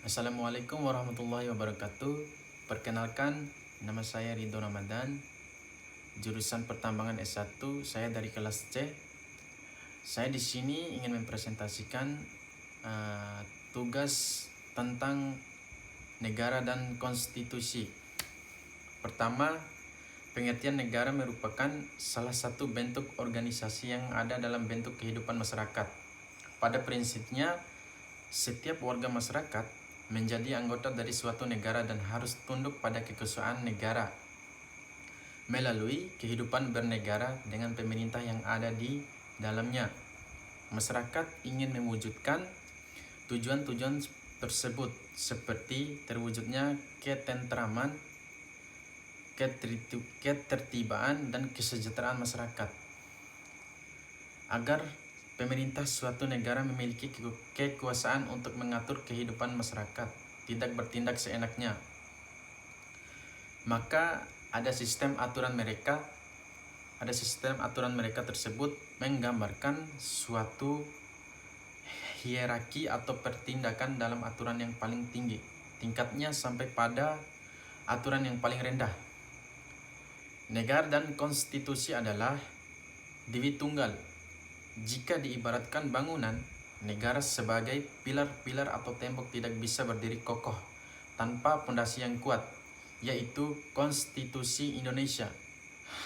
Assalamualaikum warahmatullahi wabarakatuh. Perkenalkan, nama saya Ridho Ramadan, jurusan Pertambangan S1. Saya dari kelas C. Saya di sini ingin mempresentasikan tugas tentang negara dan konstitusi. Pertama, pengertian negara merupakan salah satu bentuk organisasi yang ada dalam bentuk kehidupan masyarakat. Pada prinsipnya, setiap warga masyarakat menjadi anggota dari suatu negara dan harus tunduk pada kekuasaan negara melalui kehidupan bernegara dengan pemerintah yang ada di dalamnya. Masyarakat ingin mewujudkan tujuan-tujuan tersebut seperti terwujudnya ketentraman, ketertiban, dan kesejahteraan masyarakat. Agar pemerintah suatu negara memiliki kekuasaan untuk mengatur kehidupan masyarakat, tidak bertindak seenaknya. Maka ada sistem aturan mereka tersebut menggambarkan suatu hierarki atau pertindakan dalam aturan yang paling tinggi, tingkatnya sampai pada aturan yang paling rendah. Negara dan konstitusi adalah dewi tunggal. Jika diibaratkan bangunan, negara sebagai pilar-pilar atau tembok tidak bisa berdiri kokoh tanpa pondasi yang kuat, yaitu konstitusi Indonesia.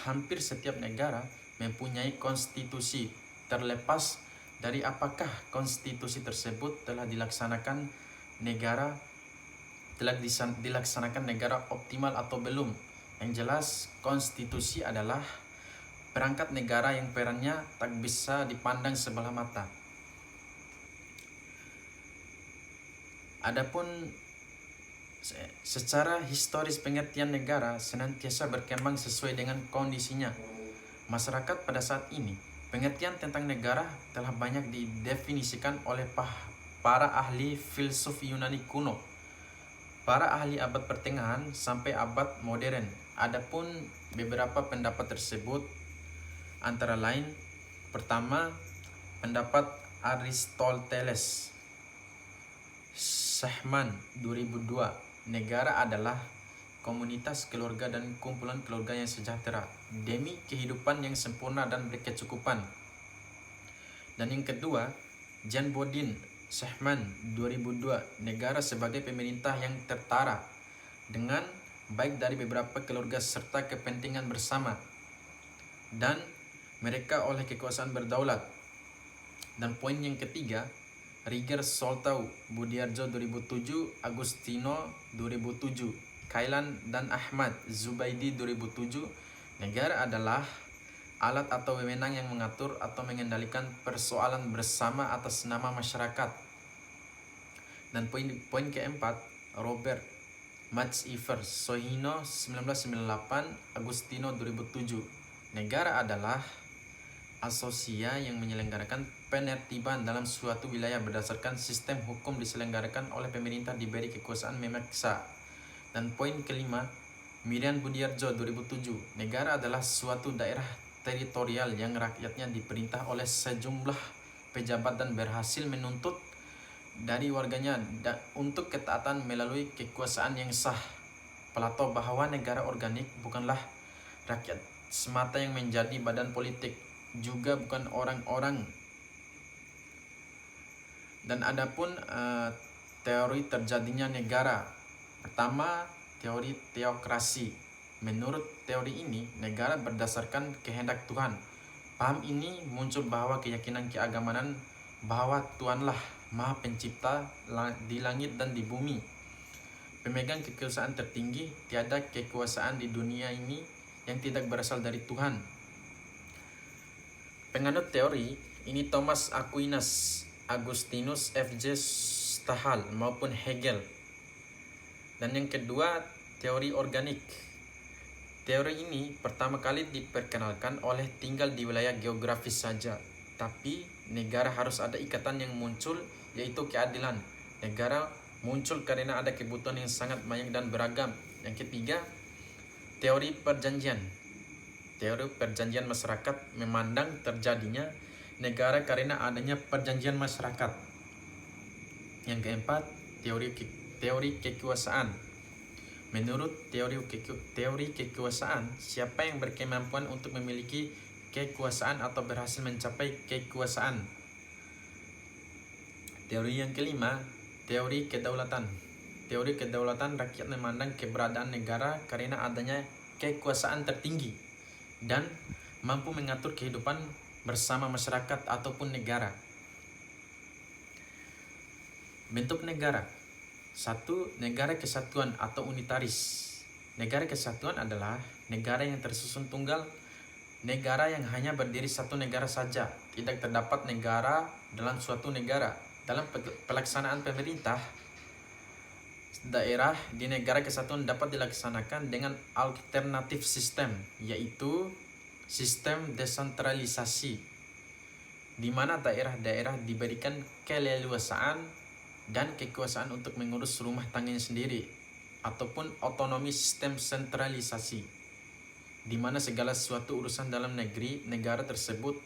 Hampir setiap negara mempunyai konstitusi, terlepas dari apakah konstitusi tersebut telah dilaksanakan negara optimal atau belum. Yang jelas, konstitusi adalah perangkat negara yang perannya tak bisa dipandang sebelah mata. Adapun secara historis pengertian negara senantiasa berkembang sesuai dengan kondisinya. Masyarakat pada saat ini, pengertian tentang negara telah banyak didefinisikan oleh para ahli filsuf Yunani kuno, para ahli abad pertengahan sampai abad modern. Adapun beberapa pendapat tersebut antara lain, pertama, pendapat Aristoteles, Sehman 2002, negara adalah komunitas keluarga dan kumpulan keluarga yang sejahtera demi kehidupan yang sempurna dan berkecukupan. Dan yang kedua, Jan Bodin, Sehman 2002, negara sebagai pemerintah yang tertara dengan baik dari beberapa keluarga serta kepentingan bersama, dan mereka oleh kekuasaan berdaulat. Dan poin yang ketiga, Riger Soltau Budiarjo 2007, Agustino 2007, Kailan dan Ahmad Zubaidi 2007, negara adalah alat atau wewenang yang mengatur atau mengendalikan persoalan bersama atas nama masyarakat. Dan poin keempat, Robert Machiver Sohino 1998, Agustino 2007, negara adalah asosia yang menyelenggarakan penertiban dalam suatu wilayah berdasarkan sistem hukum diselenggarakan oleh pemerintah diberi kekuasaan memaksa. Dan poin kelima, Miriam Budiarjo 2007, negara adalah suatu daerah teritorial yang rakyatnya diperintah oleh sejumlah pejabat dan berhasil menuntut dari warganya untuk ketaatan melalui kekuasaan yang sah. Plato bahwa negara organik bukanlah rakyat semata yang menjadi badan politik, juga bukan orang-orang. Dan adapun teori terjadinya negara, pertama, teori teokrasi. Menurut teori ini, negara berdasarkan kehendak Tuhan. Paham ini muncul bahwa keyakinan keagamaan bahwa Tuhanlah Maha Pencipta di langit dan di bumi, pemegang kekuasaan tertinggi. Tiada kekuasaan di dunia ini yang tidak berasal dari Tuhan. Penganut teori ini Thomas Aquinas, Agustinus F.J. Stahal maupun Hegel. Dan yang kedua, teori organik. Teori ini pertama kali diperkenalkan oleh tinggal di wilayah geografis saja, tapi negara harus ada ikatan yang muncul, yaitu keadilan. Negara muncul karena ada kebutuhan yang sangat banyak dan beragam. Yang ketiga, teori perjanjian. Teori perjanjian masyarakat memandang terjadinya negara karena adanya perjanjian masyarakat. Yang keempat, teori teori kekuasaan. Menurut teori kekuasaan, siapa yang berkemampuan untuk memiliki kekuasaan atau berhasil mencapai kekuasaan. Teori yang kelima, teori kedaulatan. Teori kedaulatan, rakyat memandang keberadaan negara karena adanya kekuasaan tertinggi dan mampu mengatur kehidupan bersama masyarakat ataupun negara. Bentuk negara. 1. Negara kesatuan atau unitaris. Negara kesatuan adalah negara yang tersusun tunggal, negara yang hanya berdiri satu negara saja, tidak terdapat negara dalam suatu negara. Dalam pelaksanaan pemerintah, daerah di negara kesatuan dapat dilaksanakan dengan alternatif sistem, yaitu sistem desentralisasi, di mana daerah-daerah diberikan keleluasaan dan kekuasaan untuk mengurus rumah tangganya sendiri, ataupun otonomi sistem sentralisasi, di mana segala sesuatu urusan dalam negara tersebut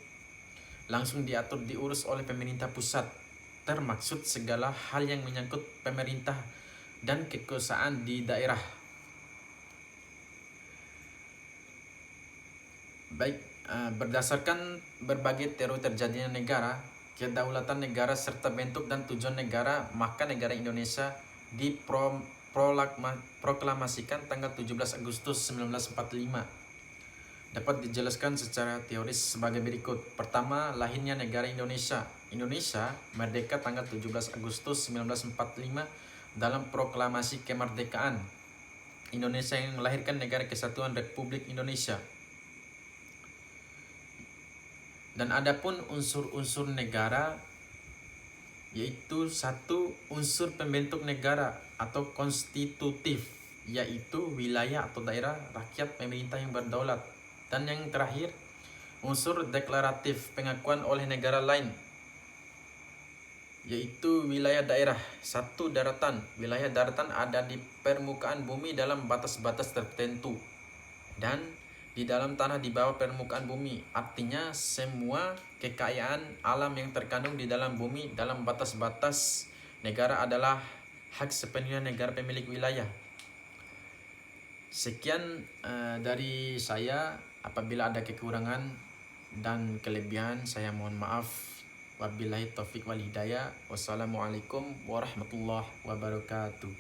langsung diurus oleh pemerintah pusat, termaksud segala hal yang menyangkut pemerintah dan kekuasaan di daerah. Baik, berdasarkan berbagai teori terjadinya negara, kedaulatan negara serta bentuk dan tujuan negara, maka negara Indonesia diproklamasikan tanggal 17 Agustus 1945. Dapat dijelaskan secara teoris sebagai berikut. Pertama, lahirnya negara Indonesia. Indonesia merdeka tanggal 17 Agustus 1945 dalam proklamasi kemerdekaan Indonesia yang melahirkan Negara Kesatuan Republik Indonesia. Dan adapun unsur-unsur negara, yaitu 1. Unsur pembentuk negara atau konstitutif, yaitu wilayah atau daerah, rakyat, pemerintah yang berdaulat. Dan yang terakhir, unsur deklaratif, pengakuan oleh negara lain, yaitu wilayah daerah. 1. Daratan. Wilayah daratan ada di permukaan bumi dalam batas-batas tertentu dan di dalam tanah di bawah permukaan bumi. Artinya semua kekayaan alam yang terkandung di dalam bumi dalam batas-batas negara adalah hak sepenuhnya negara pemilik wilayah. Sekian dari saya. Apabila ada kekurangan dan kelebihan, saya mohon maaf. Wabillahi taufik wal hidayah. Wassalamualaikum warahmatullahi wabarakatuh.